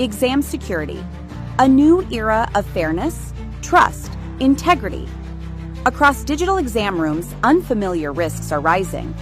Exam security, a new era of fairness, trust, integrity. Across digital exam rooms, unfamiliar risks are rising.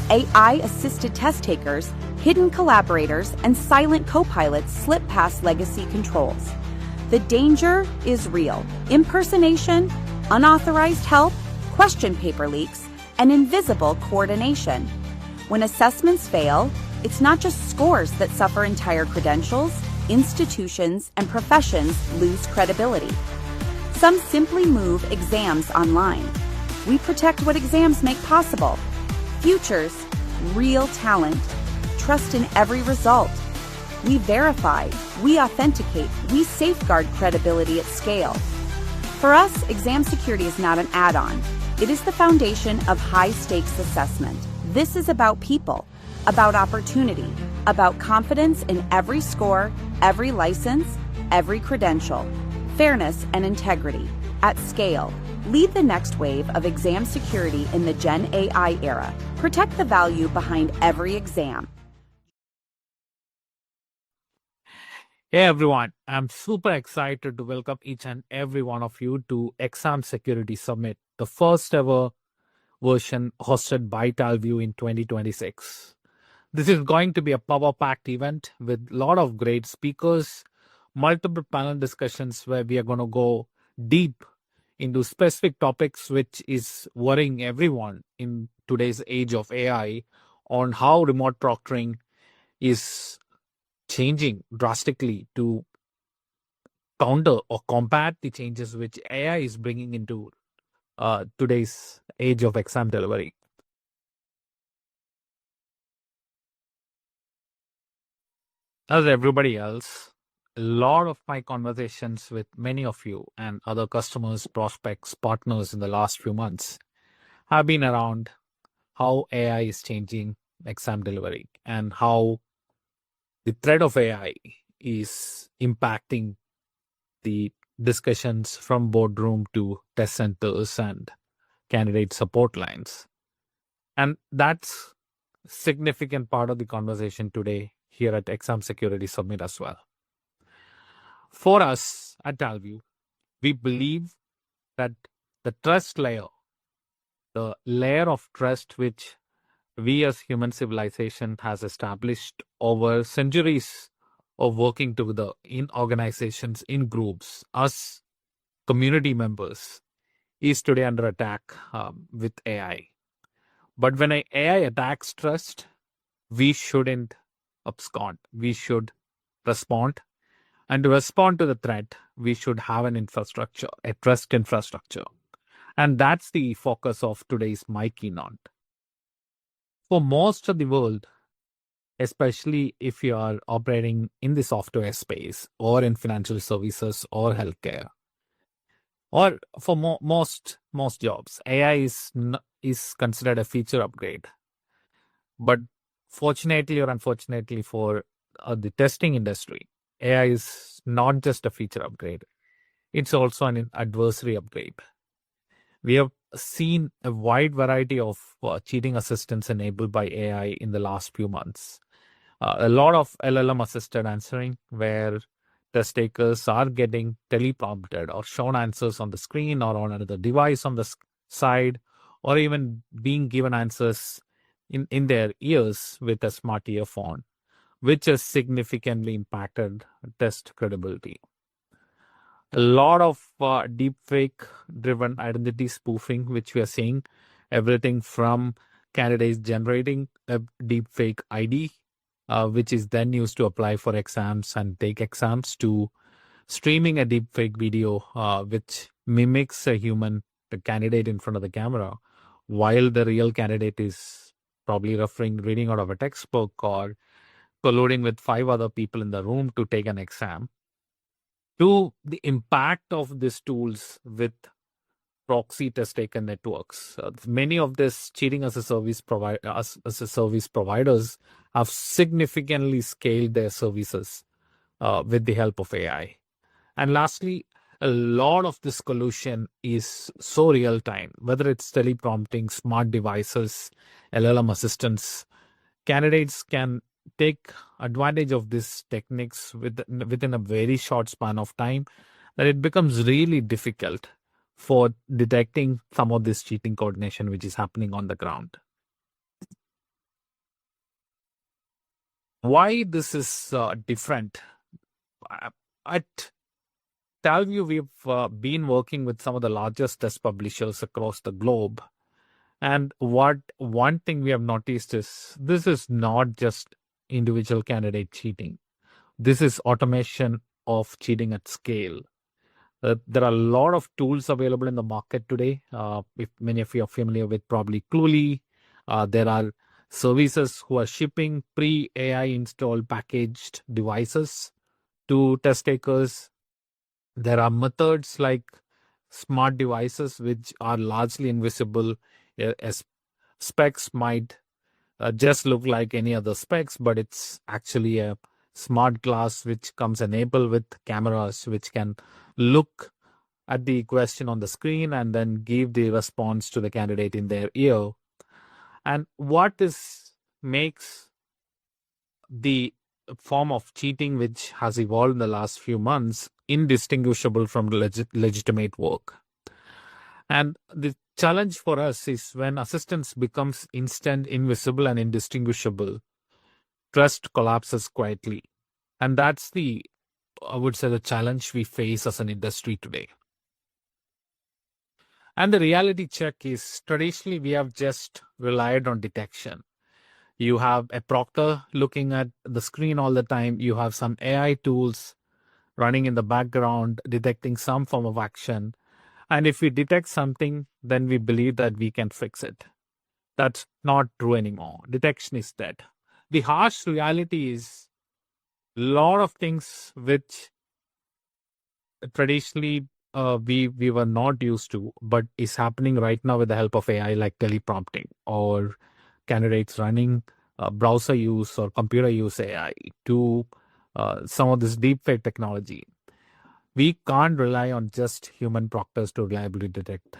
AI-assisted test takers, hidden collaborators, and silent co-pilots slip past legacy controls. The danger is real. Impersonation, unauthorized help, question paper leaks, and invisible coordination. When assessments fail, it's not just scores that suffer. Entire credentials, institutions, and professions lose credibility. Some simply move exams online. We protect what exams make possible. Futures, real talent, trust in every result. We verify, we authenticate, we safeguard credibility at scale. For us, exam security is not an add-on. It is the foundation of high-stakes assessment. This is about people, about opportunity, about confidence in every score, every license, every credential, fairness and integrity at scale. Lead the next wave of exam security in the Gen AI era. Protect the value behind every exam. Hey everyone, I'm super excited to welcome each and every one of you to Exam Security Summit, the first ever version hosted by Talview in 2026. This is going to be a power-packed event with a lot of great speakers, multiple panel discussions where we are going to go deep into specific topics which is worrying everyone in today's age of AI on how remote proctoring is changing drastically to counter or combat the changes which AI is bringing into today's age of exam delivery. As everybody else, a lot of my conversations with many of you and other customers, prospects, partners in the last few months have been around how AI is changing exam delivery and how the threat of AI is impacting the discussions from boardroom to test centers and candidate support lines. And that's a significant part of the conversation today here at Exam Security Summit as well. For us at Talview, we believe that the trust layer, the layer of trust which we as human civilization has established over centuries of working together in organizations, in groups, us community members, is today under attack with AI. But when AI attacks trust, we shouldn't abscond. We should respond. And to respond to the threat, we should have an infrastructure, a trust infrastructure. And that's the focus of today's my keynote. For most of the world, especially if you are operating in the software space or in financial services or healthcare, or for most jobs, AI is considered a feature upgrade. But fortunately or unfortunately for the testing industry, AI is not just a feature upgrade. It's also an adversary upgrade. We have seen a wide variety of cheating assistants enabled by AI in the last few months. A lot of LLM-assisted answering where test takers are getting teleprompted or shown answers on the screen or on another device on the side, or even being given answers in their ears with a smart earphone, which has significantly impacted test credibility. A lot of deepfake-driven identity spoofing, which we are seeing, everything from candidates generating a deepfake ID, which is then used to apply for exams and take exams, to streaming a deepfake video, which mimics a human, the candidate in front of the camera, while the real candidate is probably reading out of a textbook or colluding with 5 other people in the room to take an exam, to the impact of these tools with proxy test taker networks. Many of these cheating as a service providers have significantly scaled their services with the help of AI. And lastly, a lot of this collusion is so real time, whether it's teleprompting, smart devices, LLM assistants. Candidates can take advantage of these techniques within a very short span of time, that it becomes really difficult for detecting some of this cheating coordination which is happening on the ground. Why this is different? At Talview, we've been working with some of the largest test publishers across the globe. And what one thing we have noticed is this is not just individual candidate cheating. This is automation of cheating at scale. There are a lot of tools available in the market today. If many of you are familiar with probably Cluely, there are services who are shipping pre-AI installed packaged devices to test takers. There are methods like smart devices which are largely invisible, as specs might just look like any other specs, but it's actually a smart glass which comes enabled with cameras which can look at the question on the screen and then give the response to the candidate in their ear. And what this makes the form of cheating which has evolved in the last few months indistinguishable from legitimate work. And the challenge for us is when assistance becomes instant, invisible, and indistinguishable, trust collapses quietly. And that's I would say, the challenge we face as an industry today. And the reality check is traditionally we have just relied on detection. You have a proctor looking at the screen all the time. You have some AI tools running in the background, detecting some form of action. And if we detect something, then we believe that we can fix it. That's not true anymore. Detection is dead. The harsh reality is a lot of things which traditionally we were not used to, but is happening right now with the help of AI, like teleprompting or candidates running browser use or computer use AI to some of this deepfake technology. We can't rely on just human proctors to reliably detect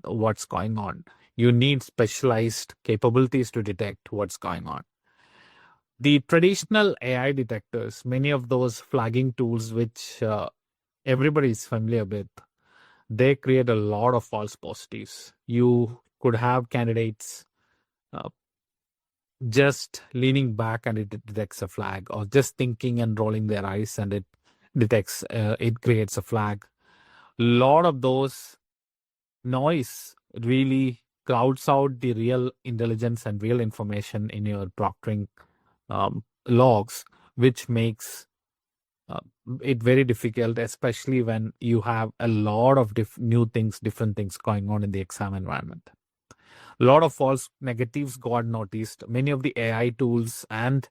what's going on. You need specialized capabilities to detect what's going on. The traditional AI detectors, many of those flagging tools which everybody is familiar with, they create a lot of false positives. You could have candidates just leaning back and it detects a flag, or just thinking and rolling their eyes and it detects, it creates a flag. A lot of those noise really crowds out the real intelligence and real information in your proctoring logs, which makes it very difficult, especially when you have a lot of new things, different things going on in the exam environment. A lot of false negatives got noticed. Many of the AI tools and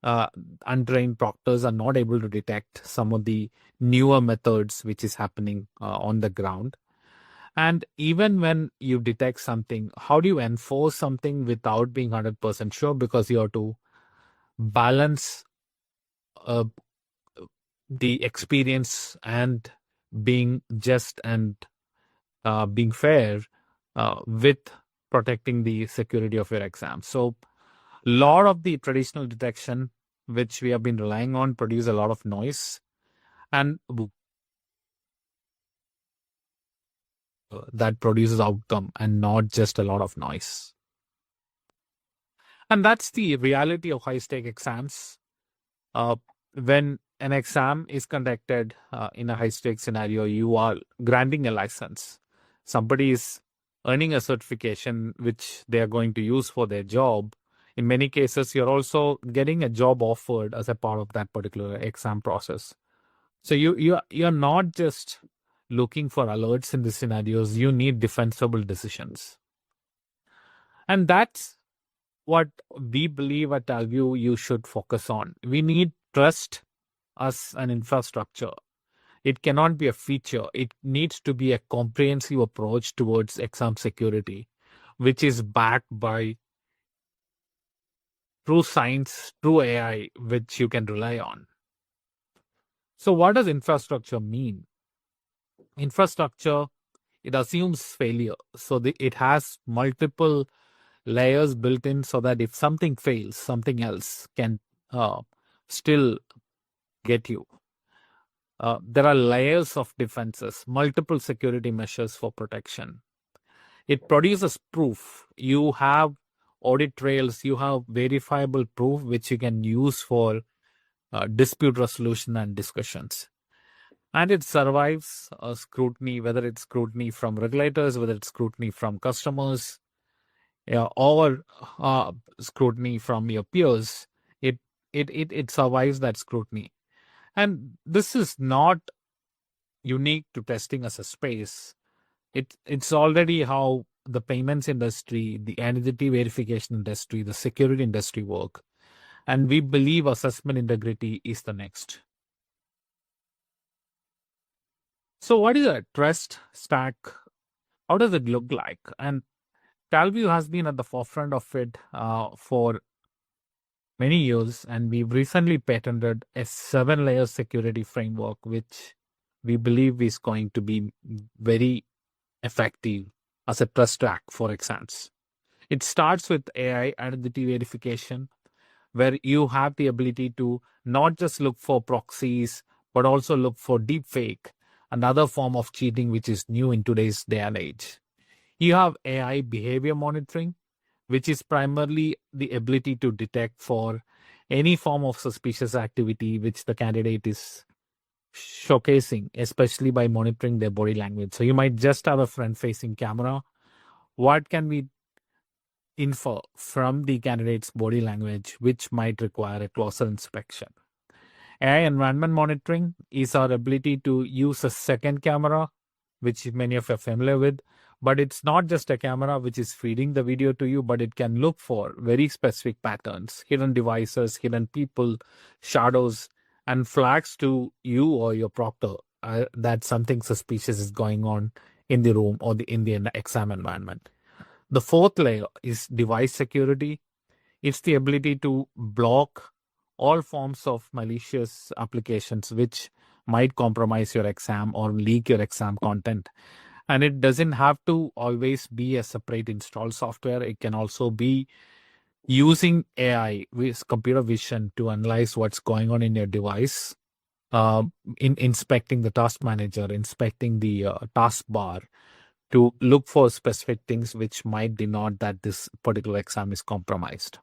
untrained proctors are not able to detect some of the newer methods which is happening on the ground. And even when you detect something, how do you enforce something without being 100% sure? Because you have to balance the experience and being just and being fair with protecting the security of your exam. So a lot of the traditional detection which we have been relying on produce a lot of noise, and that produces outcome and not just a lot of noise. And that's the reality of high stake exams. When an exam is conducted in a high stake scenario, you are granting a license. Somebody is earning a certification which they are going to use for their job. In many cases, you're also getting a job offered as a part of that particular exam process. So you're not just looking for alerts in the scenarios. You need defensible decisions. And that's what we believe at Talview you should focus on. We need trust as an infrastructure. It cannot be a feature. It needs to be a comprehensive approach towards exam security, which is backed by true science, true AI, which you can rely on. So what does infrastructure mean? Infrastructure, it assumes failure. So it has multiple layers built in so that if something fails, something else can still get you. There are layers of defenses, multiple security measures for protection. It produces proof. You have audit trails, you have verifiable proof which you can use for dispute resolution and discussions. And it survives scrutiny, whether it's scrutiny from regulators, whether it's scrutiny from customers, or scrutiny from your peers. It survives that scrutiny. And this is not unique to testing as a space. It's already how the payments industry, the identity verification industry, the security industry work. And we believe assessment integrity is the next. So what is a trust stack? How does it look like? And Talview has been at the forefront of it for many years, and we've recently patented a 7-layer security framework, which we believe is going to be very effective as a trust stack for exams. It starts with AI identity verification, where you have the ability to not just look for proxies, but also look for deepfake, another form of cheating which is new in today's day and age. You have AI behavior monitoring, which is primarily the ability to detect for any form of suspicious activity which the candidate is showcasing, especially by monitoring their body language. So you might just have a front-facing camera. What can we infer from the candidate's body language, which might require a closer inspection? AI environment monitoring is our ability to use a second camera, which many of you are familiar with, but it's not just a camera which is feeding the video to you, but it can look for very specific patterns, hidden devices, hidden people, shadows, and flags to you or your proctor that something suspicious is going on in the room or in the exam environment. The fourth layer is device security. It's the ability to block all forms of malicious applications which might compromise your exam or leak your exam content. And it doesn't have to always be a separate installed software. It can also be using AI with computer vision to analyze what's going on in your device, in inspecting the task manager, inspecting the task bar to look for specific things which might denote that this particular exam is compromised.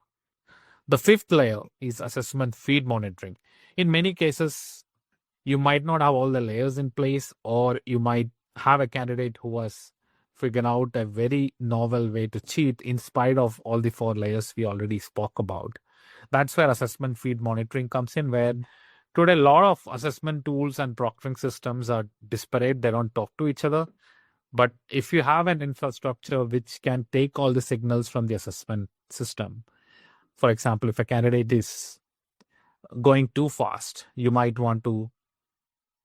The fifth layer is assessment feed monitoring. In many cases, you might not have all the layers in place, or you might have a candidate who has figured out a very novel way to cheat in spite of all the 4 layers we already spoke about. That's where assessment feed monitoring comes in, where today a lot of assessment tools and proctoring systems are disparate. They don't talk to each other. But if you have an infrastructure which can take all the signals from the assessment system, for example, if a candidate is going too fast, you might want to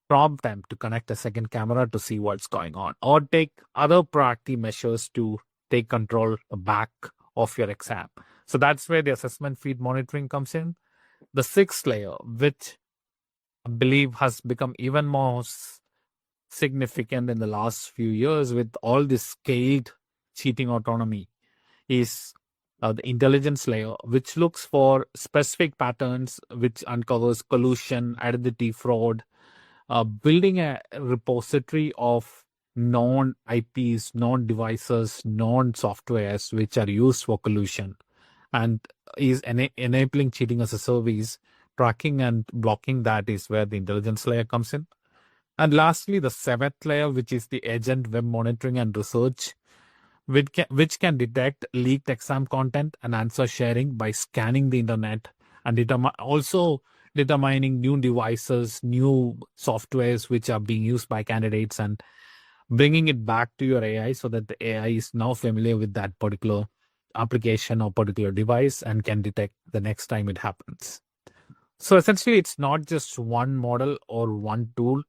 prompt them to connect a second camera to see what's going on, or take other proactive measures to take control back of your exam. So that's where the assessment feed monitoring comes in. The 6th layer, which I believe has become even more significant in the last few years with all this scaled cheating autonomy, is the intelligence layer, which looks for specific patterns, which uncovers collusion, identity fraud, building a repository of non-IPs, non-devices, non-softwares which are used for collusion, and is enabling cheating as a service. Tracking and blocking that is where the intelligence layer comes in. And lastly, the 7th layer, which is the agent web monitoring and research, which can detect leaked exam content and answer sharing by scanning the internet, and also determining new devices, new softwares which are being used by candidates, and bringing it back to your AI so that the AI is now familiar with that particular application or particular device and can detect the next time it happens. So essentially, it's not just one model or one tool.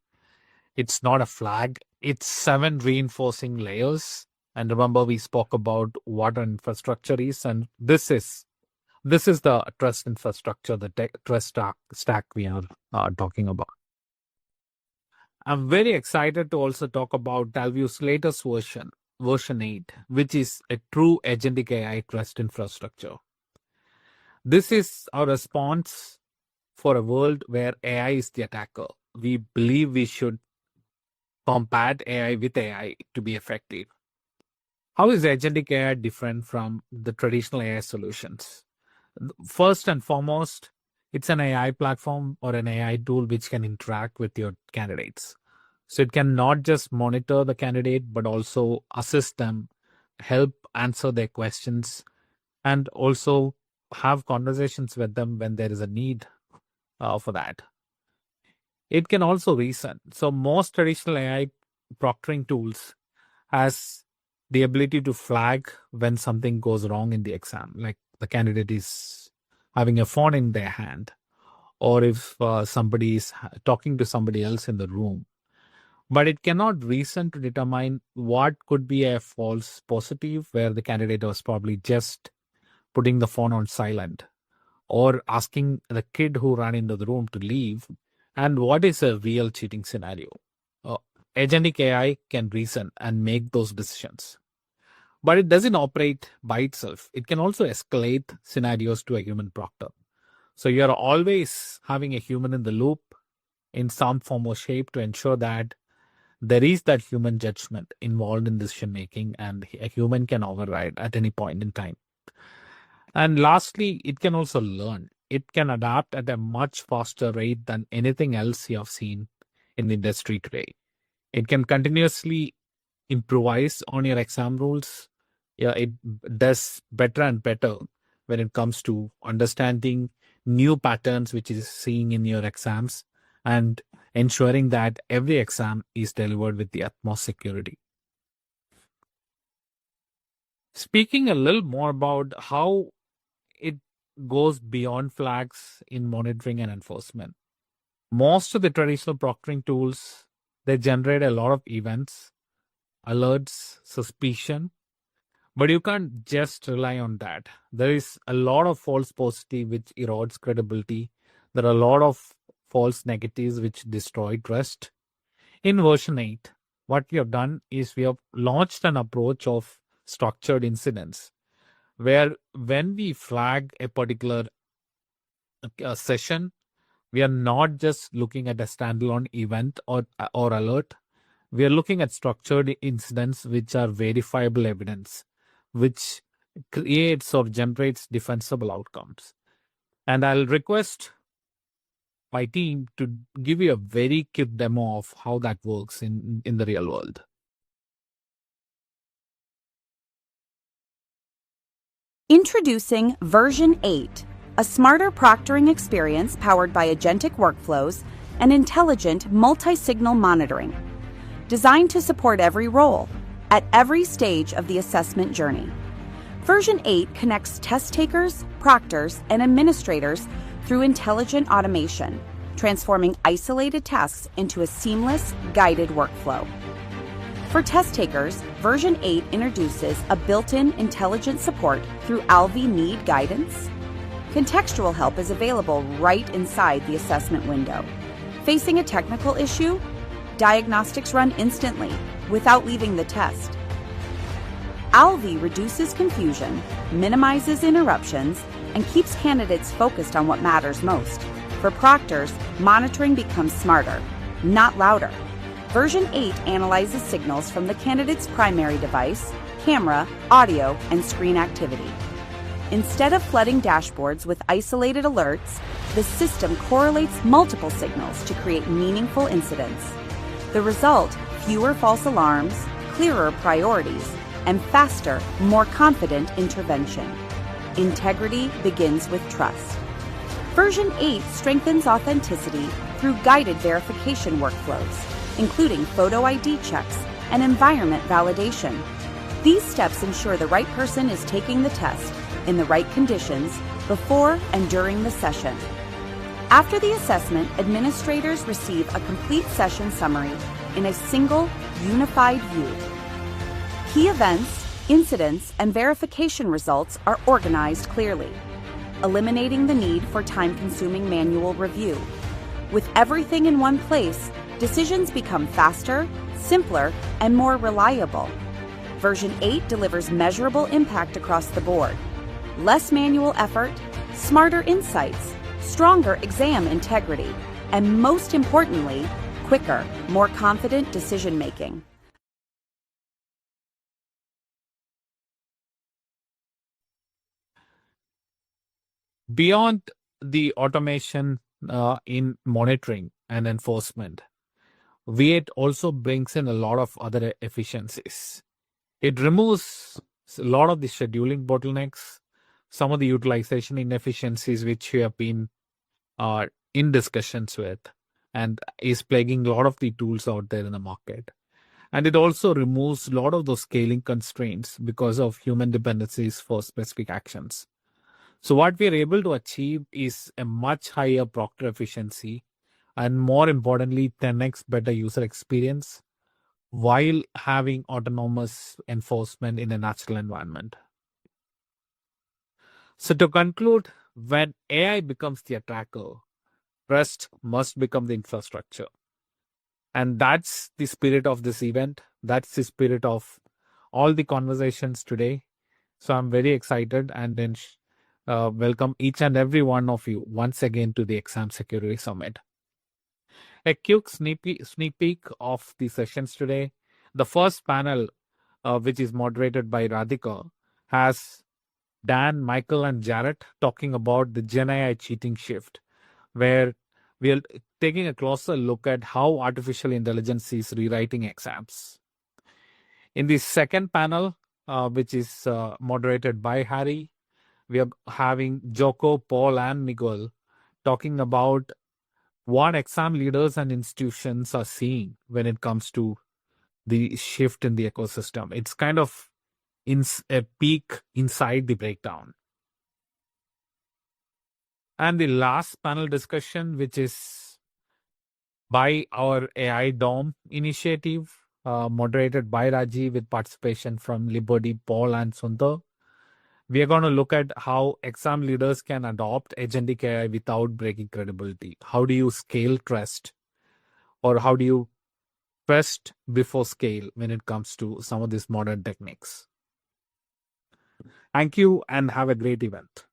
It's not a flag. It's 7 reinforcing layers. And remember, we spoke about what an infrastructure is, and this is the trust infrastructure, the trust stack we are talking about. I'm very excited to also talk about Talview's latest version, version 8, which is a true agentic AI trust infrastructure. This is our response for a world where AI is the attacker. We believe we should combat AI with AI to be effective. How is agentic AI different from the traditional AI solutions? First and foremost, it's an AI platform or an AI tool which can interact with your candidates. So it can not just monitor the candidate, but also assist them, help answer their questions, and also have conversations with them when there is a need for that. It can also reason. So most traditional AI proctoring tools has the ability to flag when something goes wrong in the exam, like the candidate is having a phone in their hand, or if somebody is talking to somebody else in the room. But it cannot reason to determine what could be a false positive where the candidate was probably just putting the phone on silent or asking the kid who ran into the room to leave, and what is a real cheating scenario. Uh, Agentic AI can reason and make those decisions. But it doesn't operate by itself. It can also escalate scenarios to a human proctor. So you're always having a human in the loop in some form or shape to ensure that there is that human judgment involved in decision making, and a human can override at any point in time. And lastly, it can also learn. It can adapt at a much faster rate than anything else you have seen in the industry today. It can continuously improvise on your exam rules. Yeah, it does better and better when it comes to understanding new patterns which is seeing in your exams and ensuring that every exam is delivered with the utmost security. Speaking a little more about how it goes beyond flags in monitoring and enforcement. Most of the traditional proctoring tools, they generate a lot of events, alerts, suspicion, but you can't just rely on that. There is a lot of false positive which erodes credibility. There are a lot of false negatives which destroy trust. In version 8, what we have done is we have launched an approach of structured incidents, where when we flag a particular session, we are not just looking at a standalone event or alert. We are looking at structured incidents which are verifiable evidence, which creates or generates defensible outcomes. And I'll request my team to give you a very quick demo of how that works in the real world. Introducing version 8, a smarter proctoring experience powered by agentic workflows and intelligent multi-signal monitoring, designed to support every role at every stage of the assessment journey. Version 8 connects test takers, proctors, and administrators through intelligent automation, transforming isolated tasks into a seamless, guided workflow. For test takers, version 8 introduces a built-in intelligent support through Talview need guidance. Contextual help is available right inside the assessment window. Facing a technical issue? Diagnostics run instantly, without leaving the test. Talview reduces confusion, minimizes interruptions, and keeps candidates focused on what matters most. For proctors, monitoring becomes smarter, not louder. Version 8 analyzes signals from the candidate's primary device, camera, audio, and screen activity. Instead of flooding dashboards with isolated alerts, the system correlates multiple signals to create meaningful incidents. The result, fewer false alarms, clearer priorities, and faster, more confident intervention. Integrity begins with trust. Version 8 strengthens authenticity through guided verification workflows, including photo ID checks and environment validation. These steps ensure the right person is taking the test in the right conditions before and during the session. After the assessment, administrators receive a complete session summary in a single, unified view. Key events, incidents, and verification results are organized clearly, eliminating the need for time-consuming manual review. With everything in one place, decisions become faster, simpler, and more reliable. version 8 delivers measurable impact across the board. Less manual effort, smarter insights, stronger exam integrity, and most importantly, quicker, more confident decision making. Beyond the automation in monitoring and enforcement, V8 also brings in a lot of other efficiencies. It removes a lot of the scheduling bottlenecks, some of the utilization inefficiencies which we have been in discussions with, and is plaguing a lot of the tools out there in the market. And it also removes a lot of those scaling constraints because of human dependencies for specific actions. So what we are able to achieve is a much higher proctor efficiency and, more importantly, 10x better user experience while having autonomous enforcement in a natural environment. So to conclude, when AI becomes the attacker, trust must become the infrastructure. And that's the spirit of this event. That's the spirit of all the conversations today. So I'm very excited and then welcome each and every one of you once again to the Exam Security Summit. A quick sneak peek of the sessions today. The first panel, which is moderated by Radhika, has Dan, Michael, and Jarrett talking about the Gen AI cheating shift, where we are taking a closer look at how artificial intelligence is rewriting exams. In the second panel, which is moderated by Harry, we are having Joko, Paul, and Miguel talking about what exam leaders and institutions are seeing when it comes to the shift in the ecosystem. It's kind of a peek inside the breakdown. And the last panel discussion, which is by our AI Dom initiative, moderated by Raji with participation from Liberty, Paul, and Sundar. We are going to look at how exam leaders can adopt agentic AI without breaking credibility. How do you scale trust? Or how do you trust before scale when it comes to some of these modern techniques? Thank you and have a great event.